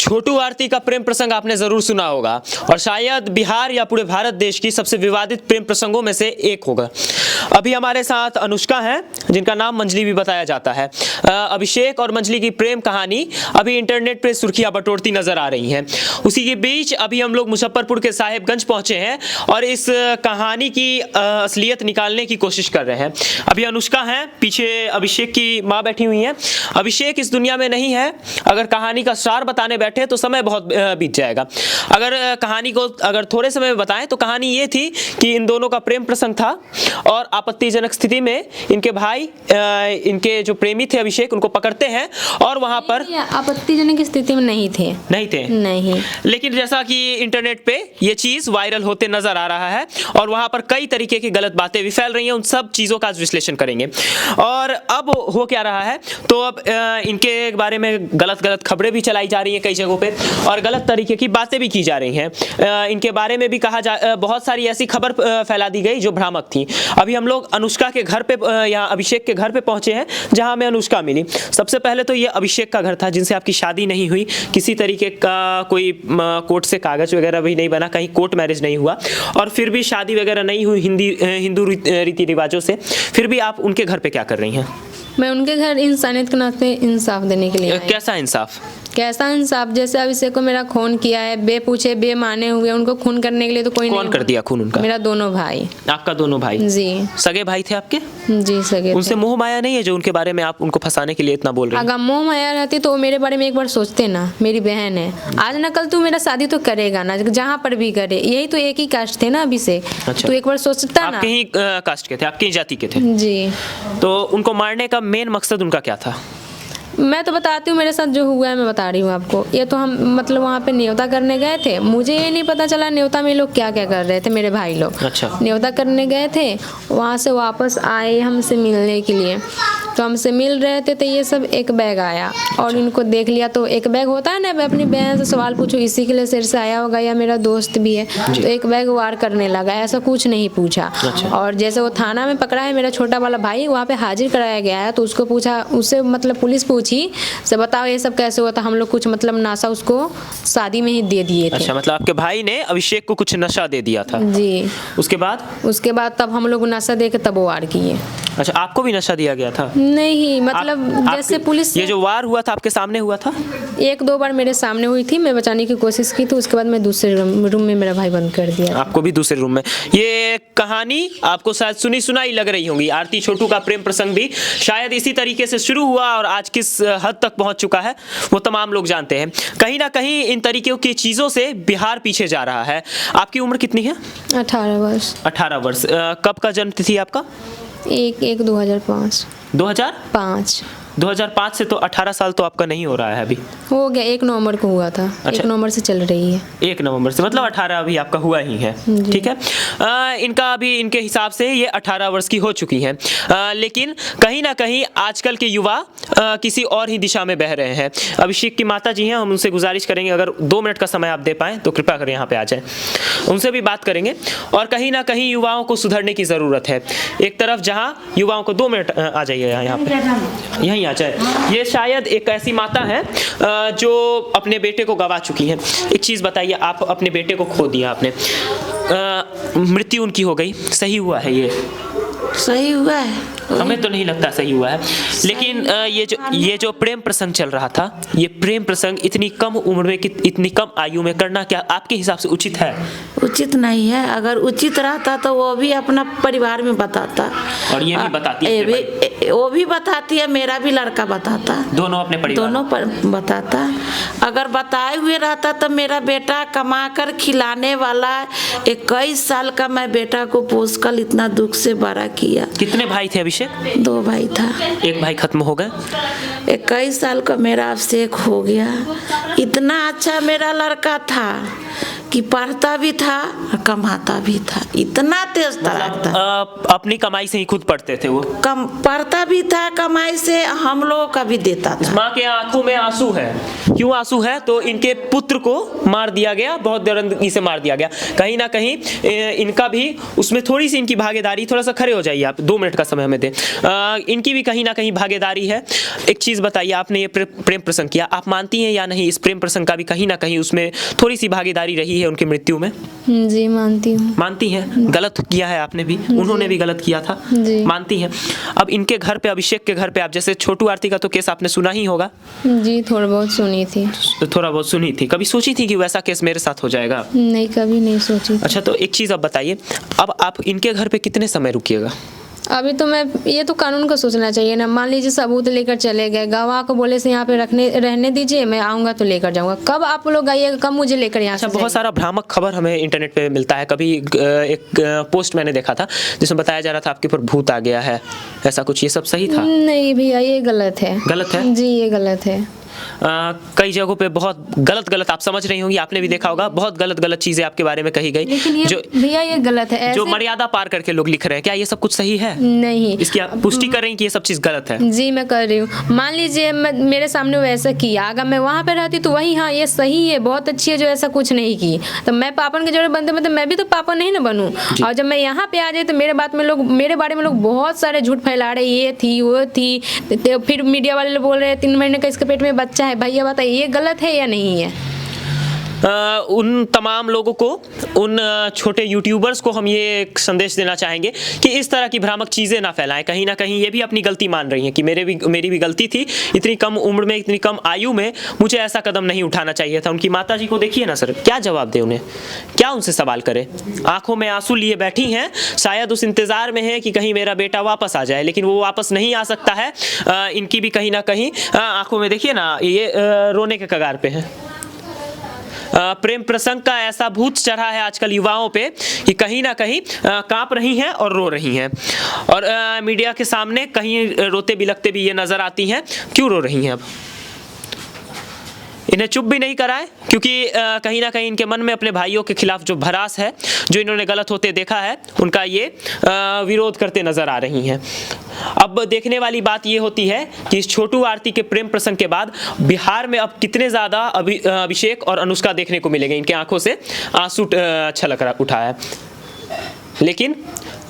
छोटू आरती का प्रेम प्रसंग आपने जरूर सुना होगा और शायद बिहार या पूरे भारत देश की सबसे विवादित प्रेम प्रसंगों में से एक होगा। अभी हमारे साथ अनुष्का हैं जिनका नाम मंजली भी बताया जाता है। अभिषेक और मंजली की प्रेम कहानी अभी इंटरनेट पे सुर्खियां बटोरती नजर आ रही हैं। उसी के बीच अभी हम लोग मुजफ्फरपुर के साहिबगंज पहुंचे हैं और इस कहानी की असलियत निकालने की कोशिश कर रहे हैं। अभी अनुष्का हैं, पीछे अभिषेक की माँ बैठी हुई हैं। अभिषेक इस दुनिया में नहीं है, अगर कहानी का सार बताने बैठे तो समय बहुत बीत जाएगा। अगर कहानी को थोड़े समय में बताएं तो कहानी ये थी कि इन दोनों का प्रेम प्रसंग था और आपत्तिजनक स्थिति में इनके भाई इनके जो प्रेमी थे अभिषेक उनको पकड़ते हैं और वहां पर आपत्तिजनक स्थिति में नहीं थे। लेकिन जैसा कि इंटरनेट पे ये चीज वायरल होते नजर आ रहा है और वहां पर कई तरीके की गलत बातें भी फैल रही हैं, उन सब चीजों का विश्लेषण करेंगे। और अब हो क्या रहा है तो अब इनके बारे में गलत खबरें भी चलाई जा रही हैं कई जगहों पे और गलत तरीके की बातें भी की जा रही हैं। इनके बारे में भी बहुत सारी ऐसी खबर फैला दी गई जो भ्रामक थी। अभी हम लोग अनुष्का के घर पे यहाँ अभिषेक के घर पे पहुंचे हैं जहां हमें अनुष्का मिली। सबसे पहले तो ये अभिषेक का घर था जिनसे आपकी शादी नहीं हुई, किसी तरीके का कोई कोर्ट से कागज वगैरह भी नहीं बना, कहीं कोर्ट मैरिज नहीं हुआ और फिर भी शादी वगैरह नहीं हुई हिंदू रीति रिवाजों से, फिर भी आप उनके घर पे क्या कर रही हैं? मैं उनके घर इंसानियत के नाते इंसाफ देने के लिए आई। कैसा इंसाफ? जैसे अभिषेक को मेरा खून किया है, बे पूछे बे माने हुए, उनको खून करने के लिए तो कोई कौन कर दिया खून उनका? मेरा दोनों भाई। आपका दोनों भाई? जी। सगे भाई थे आपके? जी सगे। उनसे मोह माया नहीं है जो उनके बारे में आप उनको फंसाने के लिए इतना बोल रहे हैं? अगर मोह माया रहती तो वो मेरे बारे में एक बार सोचते ना। मेरी बहन है, आज न कल तू मेरा शादी तो करेगा ना, जहाँ पर भी करे। यही तो एक ही कास्ट थे ना अभिषेक। अच्छा। तो एक बार सोचता ना। आपके ही कास्ट के थे, आपकी जाति के थे? जी। तो उनको मारने का मेन मकसद उनका क्या था? मैं तो बताती हूँ, मेरे साथ जो हुआ है मैं बता रही हूँ आपको। ये तो हम मतलब वहाँ पे न्योता करने गए थे, मुझे ये नहीं पता चला न्योता में लोग क्या क्या कर रहे थे, मेरे भाई लोग। अच्छा। न्योता करने गए थे, वहाँ से वापस आए हमसे मिलने के लिए, तो हमसे मिल रहे थे तो ये सब एक बैग आया और इनको देख लिया। तो एक बैग होता है ना, मैं अपनी बहन से सवाल पूछूं इसी के लिए सिर से आया होगा या मेरा दोस्त भी है, तो एक बैग वार करने लगा, ऐसा कुछ नहीं पूछा। अच्छा। और जैसे वो थाना में पकड़ा है मेरा छोटा वाला भाई, वहाँ पे हाजिर कराया गया है, तो उसको पूछा, उससे मतलब पुलिस पूछी से बताओ ये सब कैसे हुआ था। हम लोग कुछ मतलब नशा उसको शादी में ही दे दिए थे। अच्छा, मतलब आपके भाई ने अभिषेक को कुछ नशा दे दिया था? जी। उसके बाद तब हम लोग नशा दे के तब वो वार किए। अच्छा, आपको भी नशा दिया गया था? नहीं, मतलब जैसे पुलिस, ये जो वार हुआ था आपके सामने हुआ था? एक दो बार मेरे सामने हुई थी, मैं बचाने की कोशिश की थी, उसके बाद मैं दूसरे रूम में मेरा भाई बंद कर दिया। आपको भी दूसरे रूम में? ये कहानी आपको शायद सुनी सुनाई लग रही होगी। आरती छोटू का प्रेम प्रसंग भी शायद इसी तरीके से शुरू हुआ और आज किस हद तक पहुंच चुका है वो तमाम लोग जानते हैं। कहीं ना कहीं इन तरीके की चीजों से बिहार पीछे जा रहा है। आपकी उम्र कितनी है? 18 वर्ष। 18 वर्ष। कब का जन्म तिथि आपका? 1/1/2005। 2005? 2005 से तो 18 साल तो आपका नहीं हो रहा है अभी? हो गया, 1 नवंबर को हुआ था। अच्छा। 1 नवंबर से चल रही है। 1 नवंबर से, मतलब 18 अभी आपका हुआ ही है। ठीक है। इनका अभी इनके हिसाब से ये 18 वर्ष की हो चुकी है। लेकिन कहीं ना कहीं आजकल के युवा किसी और ही दिशा में बह रहे हैं। अभिषेक की माता जी हैं, हम उनसे गुजारिश करेंगे अगर 2 मिनट का समय आप दे पाएँ तो कृपया कर यहाँ पे आ जाएं, उनसे भी बात करेंगे। और कहीं ना कहीं युवाओं को सुधरने की ज़रूरत है। एक तरफ जहाँ युवाओं को 2 मिनट आ जाइए यहाँ पे, यहीं आ जाए। ये शायद एक ऐसी माता है जो अपने बेटे को गवा चुकी है। एक चीज़ बताइए, आप अपने बेटे को खो दिया आपने, मृत्यु उनकी हो गई, सही हुआ है ये? सही हुआ है? हमें तो नहीं लगता सही हुआ है। लेकिन ये जो प्रेम प्रसंग चल रहा था, ये प्रेम प्रसंग इतनी कम उम्र में, इतनी कम आयु में करना क्या आपके हिसाब से उचित है? उचित नहीं है। अगर उचित रहता तो वो भी अपना परिवार में बताता। और ये भी बताती है? वो भी बताती है, मेरा भी लड़का बताता, दोनों अपने परिवार, दोनों पर बताता। अगर बताए हुए रहता तो मेरा बेटा कमा कर खिलाने वाला 21 साल का मैं बेटा को पोस कर इतना दुख से बड़ा किया। कितने भाई थे अभिषेक? 2 भाई था। एक भाई खत्म हो गए। 21 साल का मेरा अभिषेक हो गया। इतना अच्छा मेरा लड़का था कि पढ़ता भी था और कमाता भी था, इतना तेज तड़ाक था। अपनी कमाई से ही खुद पढ़ते थे वो। कम पढ़ता भी था, कमाई से हम लोगों का भी देता इस था। माँ के आंखों में आंसू है। क्यों आंसू है? तो इनके पुत्र को मार दिया गया, बहुत दर्दनाकी से मार दिया गया। कहीं ना कहीं इनका भी उसमें थोड़ी सी इनकी भागीदारी, थोड़ा सा खड़े हो जाइए आप, 2 मिनट का समय हमें दें। इनकी भी कहीं ना कहीं भागीदारी है। एक चीज़ बताइए, आपने ये प्रेम प्रसंग किया, आप मानती हैं या नहीं इस प्रेम प्रसंग का भी कहीं ना कहीं उसमें थोड़ी सी भागीदारी रही है उनकी मृत्यु में? जी मानती हूँ। मानती हैं? गलत किया है आपने भी, उन्होंने भी गलत किया था, जी। मानती हैं? अब इनके घर पे, अभिषेक के घर पे, आप जैसे छोटू आरती का तो केस आपने सुना ही होगा। जी थोड़ा बहुत सुनी थी। तो थोड़ा बहुत सुनी थी, कभी सोची थी कि वैसा केस मेरे साथ हो जाएगा? नहीं, कभी नहीं सोची। अच्छा, तो एक चीज़ अब बताइए, अब आप इनके घर पे कितने समय रुकिएगा? अभी तो मैं, ये तो कानून को सोचना चाहिए ना। मान लीजिए सबूत लेकर चले गए, गवाह को बोले से यहाँ पे रहने दीजिए, मैं आऊँगा तो लेकर जाऊँगा। कब आप लोग आइएगा, कब मुझे लेकर यहाँ से? अच्छा, बहुत सारा भ्रामक खबर हमें इंटरनेट पे मिलता है। कभी एक पोस्ट मैंने देखा था जिसमें बताया जा रहा था आपके ऊपर भूत आ गया है, ऐसा कुछ, ये सब सही था? नहीं भैया, ये गलत है। गलत है? जी ये गलत है। कई जगहों पे बहुत गलत आप समझ रही होंगी, आपने भी देखा होगा, बहुत गलत चीजें आपके बारे में कही गई, लेकिन ये जो भैया ये गलत है। जो ऐसे मर्यादा पार करके लोग लिख रहे हैं। क्या ये सब कुछ सही है? नहीं। इसकी आप पुष्टि कर रही हैं कि ये सब चीज गलत है? जी मैं कर रही हूँ। मान लीजिए मेरे सामने वैसा किया, अगर मैं वहाँ पे रहती तो वही, हाँ ये सही है, बहुत अच्छी है जो ऐसा कुछ नहीं की, तो मैं पापन के जोड़े बनते, मतलब मैं भी तो पापा नहीं ना बनूँ। और जब मैं यहाँ पे आ जाए तो मेरे बारे में लोग बहुत सारे झूठ फैला रहे, ये थी वो थी, तो फिर मीडिया वाले लोग बोल रहे हैं 3 महीने का इसके पेट में बच्चा है। भैया बताइए ये गलत है या नहीं है? उन तमाम लोगों को, उन छोटे यूट्यूबर्स को हम ये एक संदेश देना चाहेंगे कि इस तरह की भ्रामक चीज़ें ना फैलाएं। कहीं ना कहीं ये भी अपनी गलती मान रही हैं कि मेरी भी गलती थी, इतनी कम उम्र में, इतनी कम आयु में मुझे ऐसा कदम नहीं उठाना चाहिए था। उनकी माता जी को देखिए ना सर, क्या जवाब दे उन्हें, क्या उनसे सवाल करें? आंखों में आंसू लिए बैठी हैं, शायद उस इंतज़ार में है कि कहीं मेरा बेटा वापस आ जाए, लेकिन वो वापस नहीं आ सकता है। इनकी भी कहीं ना कहीं आंखों में देखिए ना, ये रोने के कगार पे है। प्रेम प्रसंग का ऐसा भूत चढ़ा है आजकल युवाओं पे कि कहीं ना कहीं कांप रही हैं और रो रही हैं, और मीडिया के सामने कहीं रोते बिलखते भी ये नजर आती हैं। क्यों रो रही हैं? अब इन्हें चुप भी नहीं कराए, क्योंकि कहीं ना कहीं इनके मन में अपने भाइयों के खिलाफ जो भड़ास है, जो इन्होंने गलत होते देखा है, उनका ये विरोध करते नजर आ रही हैं। अब देखने वाली बात ये होती है कि इस छोटू आरती के प्रेम प्रसंग के बाद बिहार में अब कितने ज़्यादा अभिषेक और अनुष्का देखने को मिलेंगे। इनके आंखों से आंसू छलक उठा है। लेकिन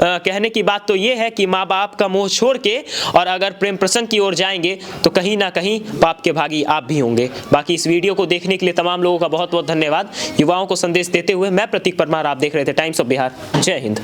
कहने की बात तो ये है कि माँ बाप का मोह छोड़ के और अगर प्रेम प्रसंग की ओर जाएंगे तो कहीं ना कहीं पाप के भागी आप भी होंगे। बाकी इस वीडियो को देखने के लिए तमाम लोगों का बहुत बहुत धन्यवाद। युवाओं को संदेश देते हुए मैं प्रतीक परमार, आप देख रहे थे टाइम्स ऑफ बिहार। जय हिंद।